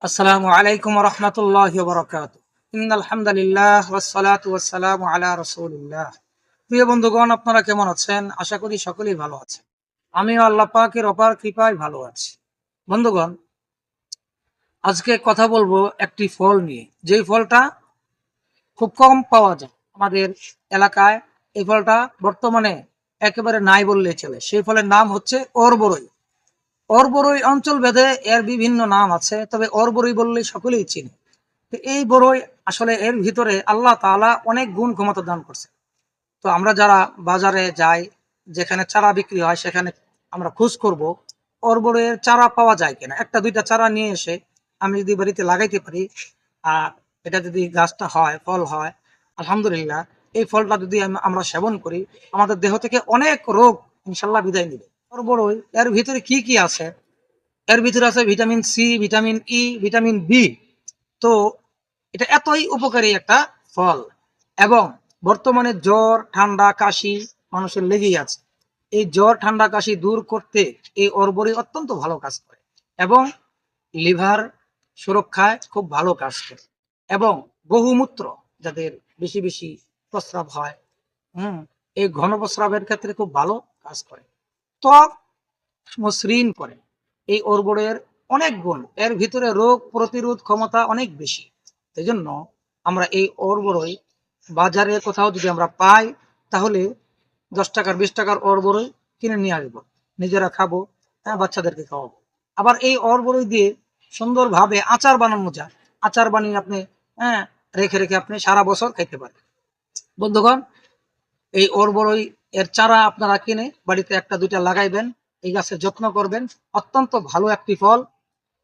আসসালামু আলাইকুম ওয়া রাহমাতুল্লাহি ওয়া বারাকাতুহু। ইন্নাল হামদালিল্লাহ ওয়াস সালাতু ওয়াস সালামু আলা রাসূলিল্লাহ। প্রিয় বন্ধুগণ, আপনারা কেমন আছেন? আশা করি সকলেই ভালো আছেন। আমিও আল্লাহ পাকের অপার কৃপায় ভালো আছি। বন্ধুগণ, আজকে কথা বলবো একটি ফল নিয়ে, যেই ফলটা খুব কম পাওয়া যায় আমাদের এলাকায়। এই ফলটা বর্তমানে একেবারে নাই বললেই চলে। সেই ফলের নাম হচ্ছে অরবরই। অরবরই অঞ্চল ভেদে এর বিভিন্ন নাম আছে, তবে অরবরই বললে সকলেই চিনে। তো এই বড়ই আসলে এর ভিতরে আল্লাহ তাআলা অনেক গুণ ক্ষমতা দান করছে। তো আমরা যারা বাজারে যাই, যেখানে চারা বিক্রি হয়, সেখানে আমরা খোঁজ করব অরবরের চারা পাওয়া যায় কিনা। একটা দুইটা চারা নিয়ে এসে আমি যদি বাড়িতে লাগাইতে পারি, আর এটা যদি গাছটা হয়, ফল হয়, আলহামদুলিল্লাহ, এই ফলটা যদি আমরা সেবন করি, আমাদের দেহ থেকে অনেক রোগ ইনশাল্লাহ বিদায় নিবে। অরবরই এর ভিতরে কি কি আছে? এর ভিতরে আছে vitamin C, vitamin E, vitamin B. তো এটা এতই উপকারী একটা ফল, এবং বর্তমানে জ্বর, ঠান্ডা, কাশি মানুষের লেগেই আছে। এই জ্বর, ঠান্ডা, কাশি দূর করতে এই অরবরি অত্যন্ত ভালো কাজ করে, এবং লিভার সুরক্ষায় খুব ভালো কাজ করে, এবং বহুমূত্র, যাদের বেশি বেশি প্রস্রাব হয়, হুম, এই ঘন প্রস্রাবের ক্ষেত্রে খুব ভালো কাজ করে। ত্বক মসৃণ করে। এই অর্বরের অনেক গুণ, এর ভিতরে রোগ প্রতিরোধ ক্ষমতা অনেক বেশি। এই জন্য আমরা এই অর্বরই বাজারে কোথাও যদি আমরা পাই, তাহলে 10 টাকার 20 টাকার অর্বরই কিনে নিয়ে আসবো, নিজেরা খাবো, হ্যাঁ, বাচ্চাদেরকে খাওয়াবো। আবার এই অর্বরই দিয়ে সুন্দরভাবে আচার বানানো যায়। আচার বানিয়ে আপনি, হ্যাঁ, রেখে রেখে আপনি সারা বছর খাইতে পারেন। বন্ধুগণ, এই অরবরই এর চারা আপনারা কিনে বাড়িতে একটা দুইটা লাগাইবেন, এই গাছের যত্ন করবেন। অত্যন্ত ভালো একটি ফল।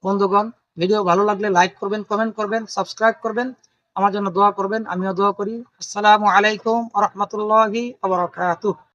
বন্ধুগণ, ভিডিও ভালো লাগলে লাইক করবেন, কমেন্ট করবেন, সাবস্ক্রাইব করবেন, আমার জন্য দোয়া করবেন, আমিও দোয়া করি। আসসালামু আলাইকুম ওয়া রাহমাতুল্লাহি ওয়া বারাকাতুহু।